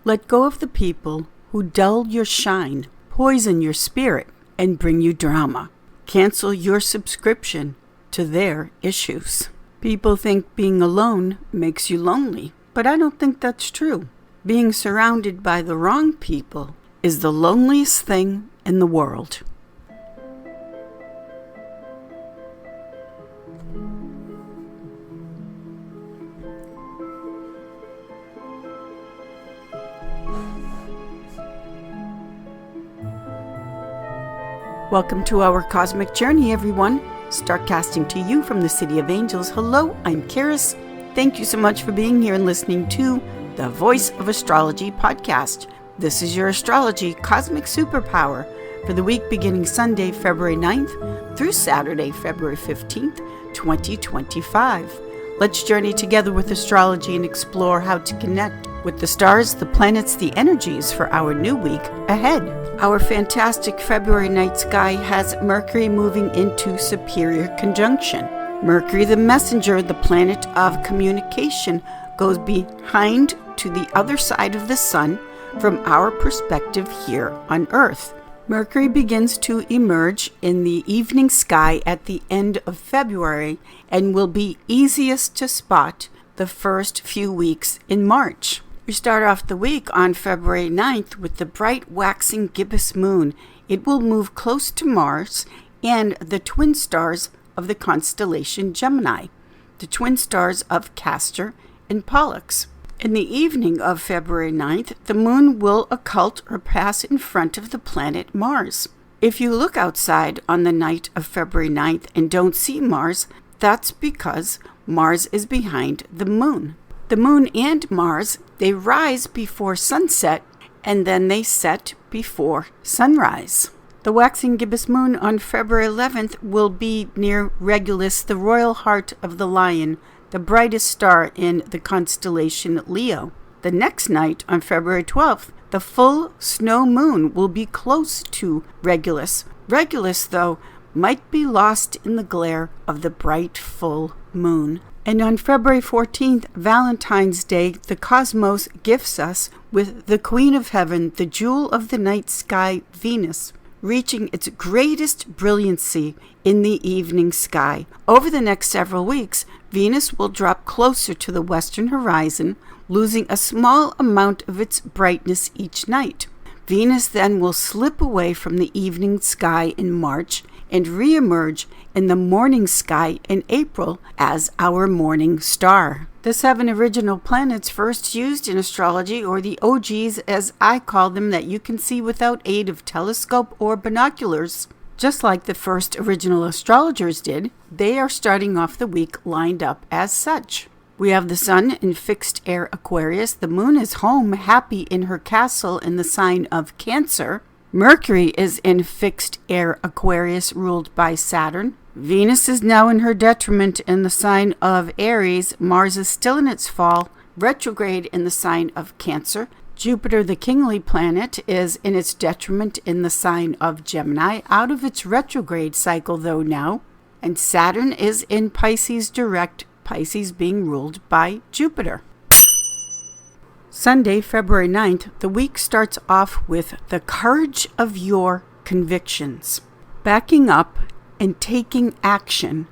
Let go of the people who dull your shine, poison your spirit, and bring you drama. Cancel your subscription to their issues. People think being alone makes you lonely, but I don't think that's true. Being surrounded by the wrong people is the loneliest thing in the world. Welcome to our cosmic journey, everyone. Starcasting to you from the City of Angels. Hello, I'm Karis. Thank you so much for being here and listening to the Voice of Astrology podcast. This is your astrology cosmic superpower for the week beginning Sunday, February 9th through Saturday, February 15th, 2025. Let's journey together with astrology and explore how to connect with the stars, the planets, the energies for our new week ahead. Our fantastic February night sky has Mercury moving into superior conjunction. Mercury, the messenger, the planet of communication, goes behind to the other side of the sun from our perspective here on Earth. Mercury begins to emerge in the evening sky at the end of February and will be easiest to spot the first few weeks in March. We start off the week on February 9th with the bright waxing gibbous moon. It will move close to Mars and the twin stars of the constellation Gemini, the twin stars of Castor and Pollux. In the evening of February 9th, the moon will occult or pass in front of the planet Mars. If you look outside on the night of February 9th and don't see Mars, that's because Mars is behind the moon. The moon and Mars, they rise before sunset and then they set before sunrise. The waxing gibbous moon on February 11th will be near Regulus, the royal heart of the lion, the brightest star in the constellation Leo. The next night, on February 12th, the full snow moon will be close to Regulus. Regulus, though, might be lost in the glare of the bright full moon. And on February 14th, Valentines Day, the cosmos gifts us with the Queen of Heaven, the jewel of the night sky, Venus, reaching its greatest brilliancy in the evening sky. Over the next several weeks, Venus will drop closer to the western horizon, losing a small amount of its brightness each night. Venus then will slip away from the evening sky in March and re-emerge in the morning sky in April as our morning star. The 7 original planets first used in astrology, or the OGs as I call them, that you can see without aid of telescope or binoculars, just like the first original astrologers did, they are starting off the week lined up as such. We have the sun in fixed air Aquarius. The moon is home, happy in her castle in the sign of Cancer. Mercury is in fixed air Aquarius, ruled by Saturn. Venus is now in her detriment in the sign of Aries. Mars is still in its fall, retrograde in the sign of Cancer. Jupiter, the kingly planet, is in its detriment in the sign of Gemini, out of its retrograde cycle though now. And Saturn is in Pisces direct, Pisces being ruled by Jupiter. Sunday, February 9th, the week starts off with the courage of your convictions. Backing up and taking action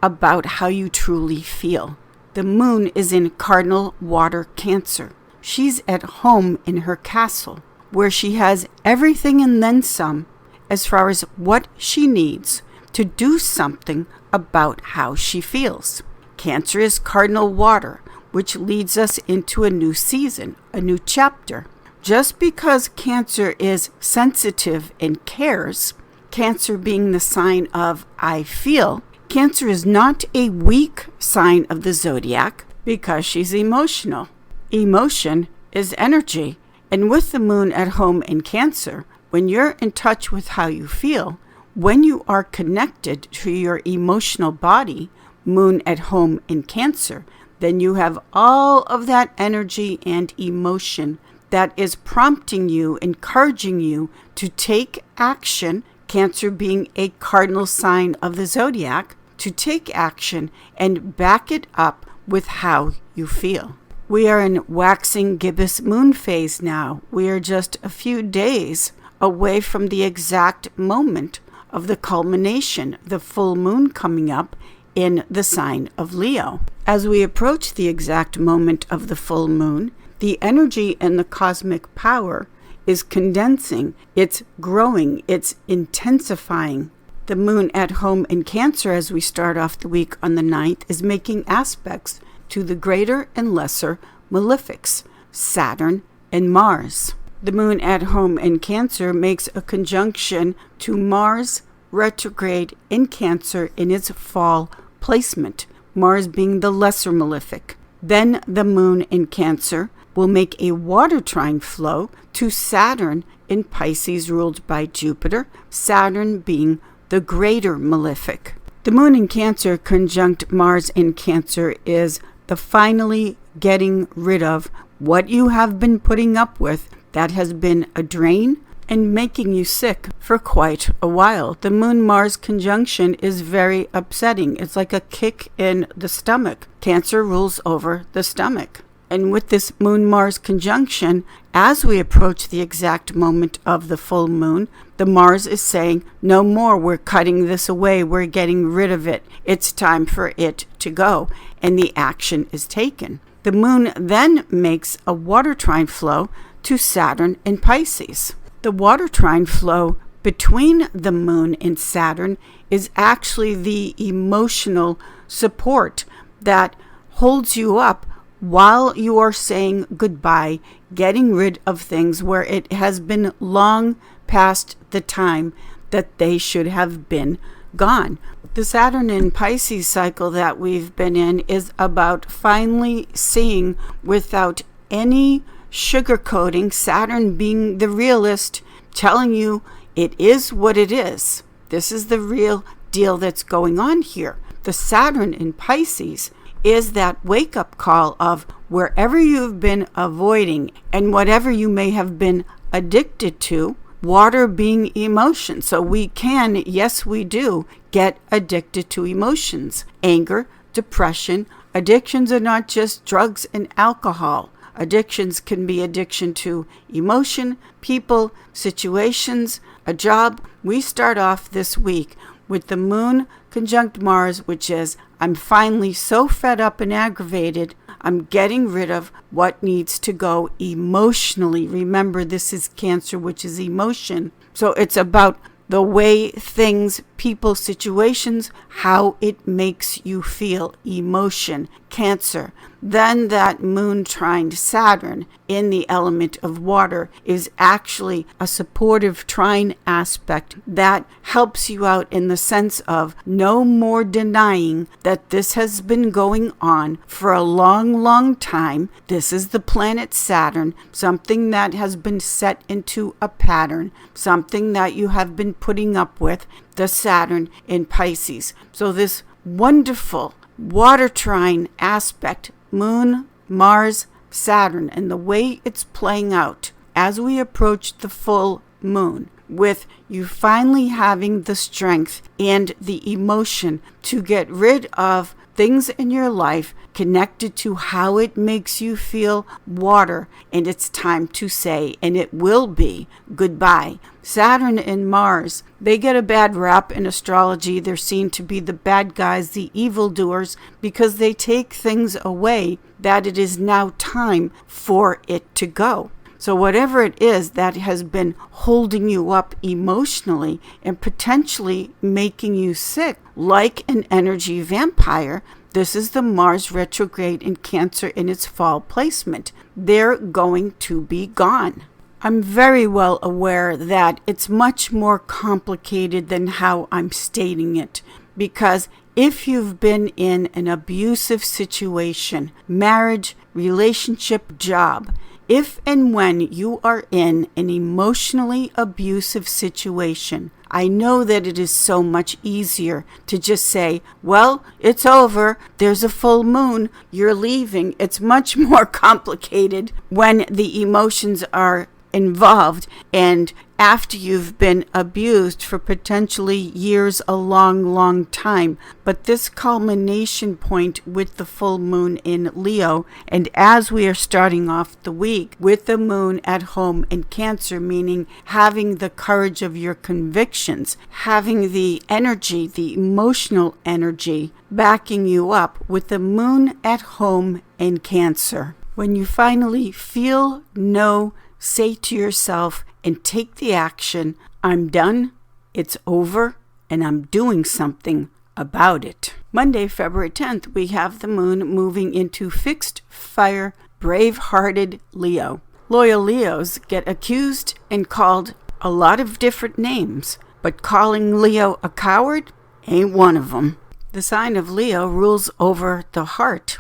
about how you truly feel. The moon is in cardinal water Cancer. She's at home in her castle, where she has everything and then some as far as what she needs to do something about how she feels. Cancer is cardinal water, which leads us into a new season, a new chapter. Just because Cancer is sensitive and cares, Cancer being the sign of I feel, Cancer is not a weak sign of the zodiac because she's emotional. Emotion is energy, and with the moon at home in Cancer, when you're in touch with how you feel, when you are connected to your emotional body, moon at home in Cancer, then you have all of that energy and emotion that is prompting you, encouraging you to take action, Cancer being a cardinal sign of the zodiac, to take action and back it up with how you feel. We are in waxing gibbous moon phase now. We are just a few days away from the exact moment of the culmination, the full moon coming up in the sign of Leo. As we approach the exact moment of the full moon, the energy and the cosmic power is condensing, it's growing, it's intensifying. The moon at home in Cancer, as we start off the week on the 9th, is making aspects to the greater and lesser malefics, Saturn and Mars. The moon at home in Cancer makes a conjunction to Mars retrograde in Cancer in its fall placement, Mars being the lesser malefic. Then the moon in Cancer will make a water trine flow to Saturn in Pisces, ruled by Jupiter, Saturn being the greater malefic. The moon in Cancer conjunct Mars in Cancer is the finally getting rid of what you have been putting up with that has been a drain and making you sick for quite a while. The Moon-Mars conjunction is very upsetting. It's like a kick in the stomach. Cancer rules over the stomach. And with this Moon-Mars conjunction, as we approach the exact moment of the full moon, the Mars is saying, no more, we're cutting this away, we're getting rid of it. It's time for it to go. And the action is taken. The moon then makes a water trine flow to Saturn in Pisces. The water trine flow between the moon and Saturn is actually the emotional support that holds you up while you are saying goodbye, getting rid of things where it has been long past the time that they should have been gone. The Saturn in Pisces cycle that we've been in is about finally seeing without any sugarcoating, Saturn being the realist, telling you it is what it is. This is the real deal that's going on here. The Saturn in Pisces is that wake-up call of wherever you've been avoiding and whatever you may have been addicted to, water being emotion. So we can, yes we do, get addicted to emotions. Anger, depression. Addictions are not just drugs and alcohol. Addictions can be addiction to emotion, people, situations, a job. We start off this week with the moon conjunct Mars, which is, I'm finally so fed up and aggravated, I'm getting rid of what needs to go emotionally. Remember, this is Cancer, which is emotion. So it's about the way things, people, situations, how it makes you feel, emotion, Cancer. Then that moon trine Saturn in the element of water is actually a supportive trine aspect that helps you out in the sense of no more denying that this has been going on for a long, long time. This is the planet Saturn, something that has been set into a pattern, something that you have been putting up with, the Saturn in Pisces. So this wonderful water trine aspect, Moon, Mars, Saturn, and the way it's playing out as we approach the full moon, with you finally having the strength and the emotion to get rid of things in your life connected to how it makes you feel, water, and it's time to say, and it will be, goodbye. Saturn and Mars, they get a bad rap in astrology. They're seen to be the bad guys, the evildoers, because they take things away that it is now time for it to go. So whatever it is that has been holding you up emotionally and potentially making you sick, like an energy vampire, this is the Mars retrograde in Cancer in its fall placement. They're going to be gone. I'm very well aware that it's much more complicated than how I'm stating it, because if you've been in an abusive situation, marriage, relationship, job, if and when you are in an emotionally abusive situation, I know that it is so much easier to just say, well, it's over, there's a full moon, you're leaving. It's much more complicated when the emotions are involved, and after you've been abused for potentially years, a long time. But this culmination point with the full moon in Leo, and as we are starting off the week with the moon at home in Cancer, meaning having the courage of your convictions, having the energy, the emotional energy backing you up with the moon at home in Cancer. When you finally feel, know, say to yourself and take the action, I'm done, it's over, and I'm doing something about it. Monday, February 10th, we have the moon moving into fixed fire, brave-hearted Leo. Loyal Leos get accused and called a lot of different names, but calling Leo a coward ain't one of them. The sign of Leo rules over the heart.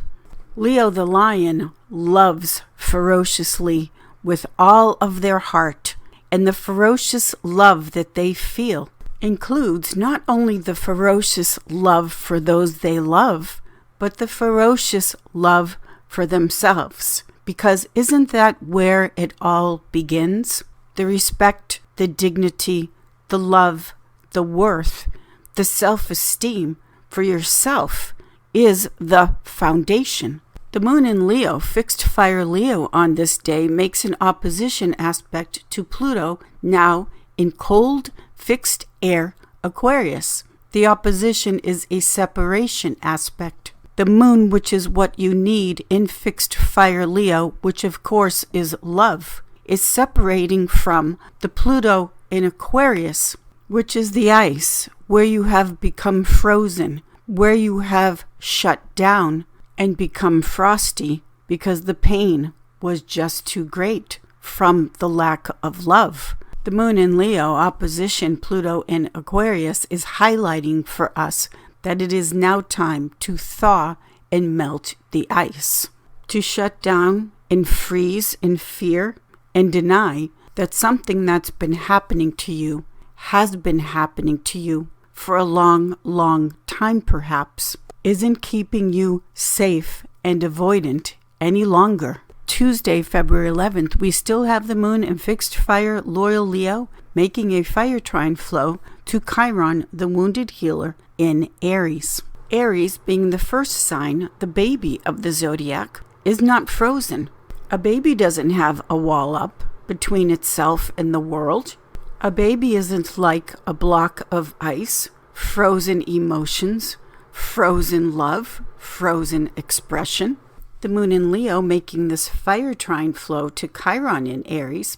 Leo the lion loves ferociously with all of their heart, and the ferocious love that they feel includes not only the ferocious love for those they love, but the ferocious love for themselves. Because isn't that where it all begins? The respect, the dignity, the love, the worth, the self-esteem for yourself is the foundation. The moon in Leo, fixed fire Leo on this day, makes an opposition aspect to Pluto, now in cold, fixed air Aquarius. The opposition is a separation aspect. The moon, which is what you need in fixed fire Leo, which of course is love, is separating from the Pluto in Aquarius, which is the ice, where you have become frozen, where you have shut down and become frosty because the pain was just too great from the lack of love. The moon in Leo, opposition Pluto in Aquarius, is highlighting for us that it is now time to thaw and melt the ice, to shut down and freeze in fear and deny that something that's been happening to you has been happening to you for a long time perhaps, isn't keeping you safe and avoidant any longer. Tuesday, February 11th, we still have the moon in fixed fire loyal Leo, making a fire trine flow to Chiron, the wounded healer, in Aries. Aries, being the first sign, the baby of the zodiac, is not frozen. A baby doesn't have a wall up between itself and the world. A baby isn't like a block of ice, frozen emotions, frozen love, frozen expression. The moon in Leo, making this fire trine flow to Chiron in Aries,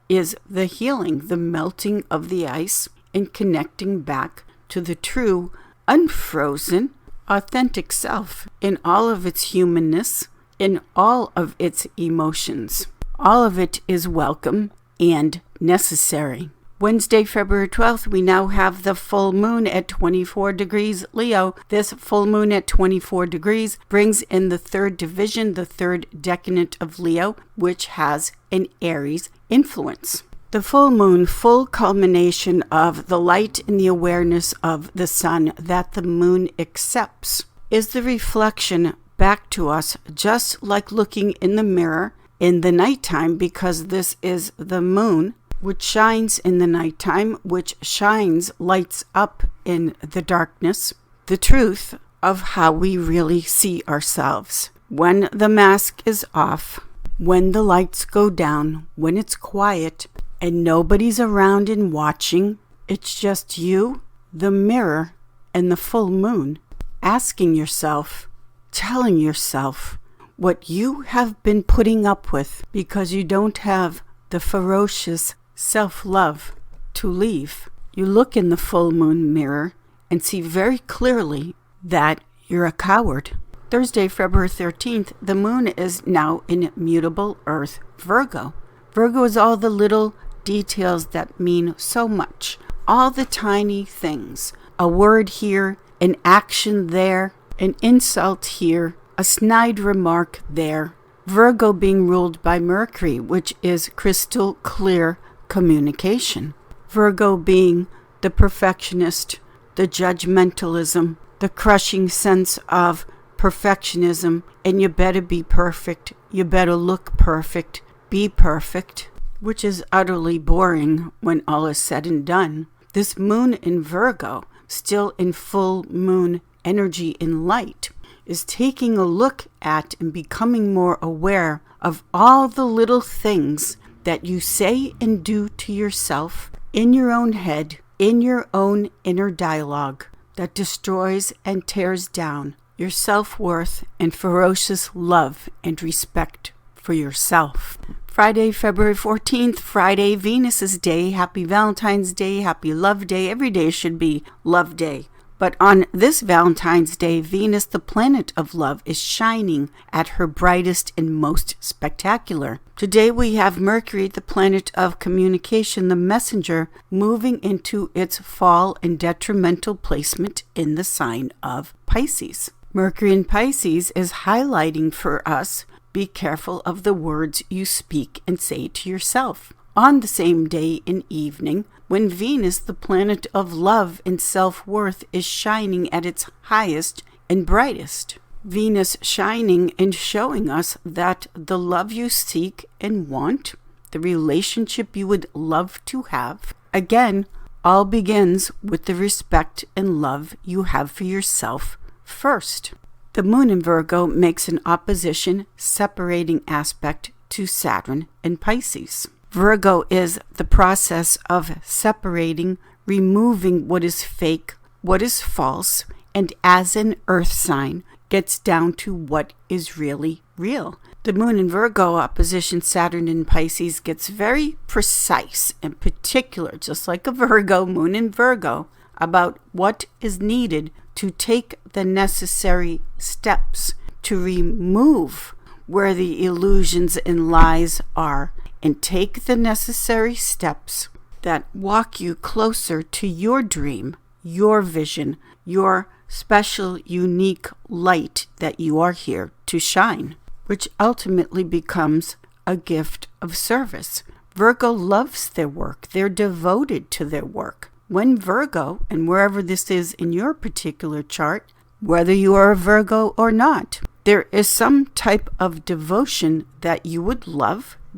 is the healing, the melting of the ice, and connecting back to the true, unfrozen, authentic self in all of its humanness, in all of its emotions. All of it is welcome and necessary. Wednesday, February 12th, we now have the full moon at 24 degrees Leo. This full moon at 24 degrees brings in the third division, the third decanate of Leo, which has an Aries influence. The full moon, full culmination of the light and the awareness of the sun that the moon accepts, is the reflection back to us, just like looking in the mirror in the nighttime, because this is the moon, which shines in the nighttime, which shines, lights up in the darkness, the truth of how we really see ourselves. When the mask is off, when the lights go down, when it's quiet, and nobody's around and watching, it's just you, the mirror, and the full moon, asking yourself, telling yourself what you have been putting up with because you don't have the ferocious self-love to leave. You look in the full moon mirror and see very clearly that you're a coward. Thursday, February 13th, the moon is now in mutable Earth, Virgo. Virgo is all the little details that mean so much. All the tiny things. A word here, an action there, an insult here, a snide remark there. Virgo being ruled by Mercury, which is crystal clear communication. Virgo being the perfectionist, the judgmentalism, the crushing sense of perfectionism, and you better be perfect, you better look perfect, be perfect. which is utterly boring when all is said and done. This moon in Virgo, still in full moon energy in light, is taking a look at and becoming more aware of all the little things that you say and do to yourself in your own head, in your own inner dialogue, that destroys and tears down your self-worth and ferocious love and respect for yourself. Friday, February 14th, Friday, Venus's Day. Happy Valentine's Day, happy Love Day. Every day should be Love Day. But on this Valentine's Day, Venus, the planet of love, is shining at her brightest and most spectacular. Today we have Mercury, the planet of communication, the messenger, moving into its fall and detrimental placement in the sign of Pisces. Mercury in Pisces is highlighting for us, be careful of the words you speak and say to yourself. On the same day and evening, when Venus, the planet of love and self-worth, is shining at its highest and brightest. Venus shining and showing us that the love you seek and want, the relationship you would love to have, again, all begins with the respect and love you have for yourself first. The moon in Virgo makes an opposition, separating aspect to Saturn in Pisces. Virgo is the process of separating, removing what is fake, what is false, and as an earth sign, gets down to what is really real. The moon in Virgo opposition Saturn in Pisces gets very precise and particular, just like a Virgo, moon in Virgo, about what is needed to take the necessary steps to remove where the illusions and lies are, and take the necessary steps that walk you closer to your dream, your vision, your special, unique light that you are here to shine, which ultimately becomes a gift of service. Virgo loves their work. They're devoted to their work. When Virgo, and wherever this is in your particular chart, whether you are a Virgo or not, there is some type of devotion that you would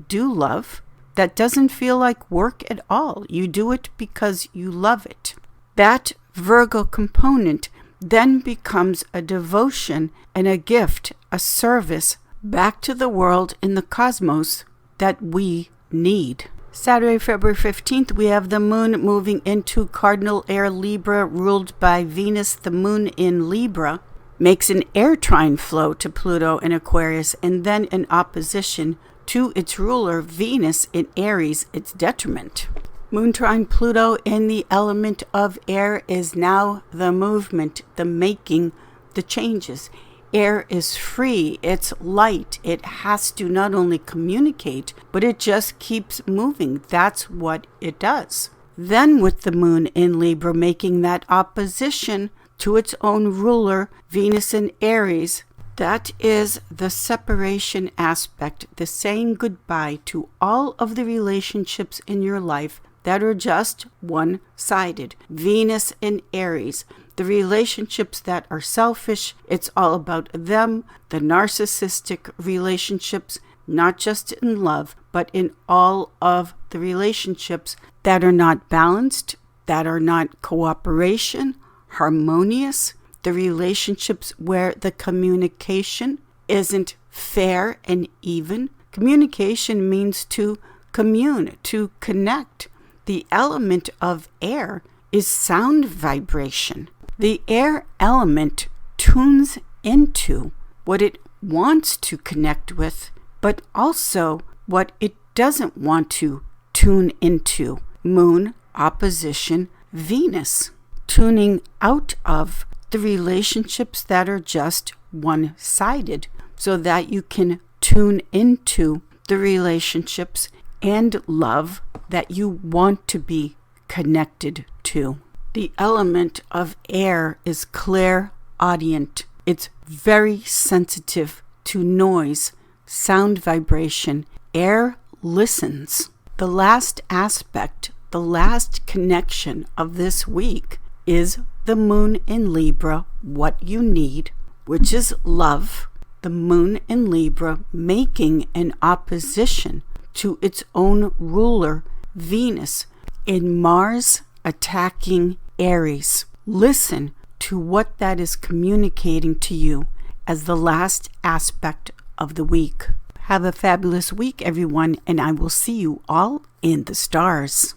do love, that doesn't feel like work at all. You do it because you love it. That Virgo component then becomes a devotion and a gift, a service back to the world and the cosmos that we need. Saturday, February 15th, we have the moon moving into cardinal air Libra, ruled by Venus. The moon in Libra makes an air trine flow to Pluto in Aquarius, and then an opposition to its ruler, Venus in Aries, its detriment. Moon trine Pluto in the element of air is now the movement, the making, the changes. Air is free, it's light, it has to not only communicate, but it just keeps moving. That's what it does. Then with the moon in Libra making that opposition to its own ruler, Venus in Aries, that is the separation aspect, the saying goodbye to all of the relationships in your life that are just one-sided. Venus in Aries, the relationships that are selfish, it's all about them, the narcissistic relationships, not just in love, but in all of the relationships that are not balanced, that are not cooperation, harmonious, the relationships where the communication isn't fair and even. Communication means to commune, to connect. The element of air is sound vibration. The air element tunes into what it wants to connect with, but also what it doesn't want to tune into. Moon opposition Venus, tuning out of the relationships that are just one-sided so that you can tune into the relationships and love that you want to be connected to. The element of air is clairaudient. It's very sensitive to noise, sound vibration. Air listens. The last aspect, the last connection of this week is the moon in Libra, what you need, which is love. The moon in Libra making an opposition to its own ruler, Venus, in Mars attacking Aries. Listen to what that is communicating to you as the last aspect of the week. Have a fabulous week, everyone, and I will see you all in the stars.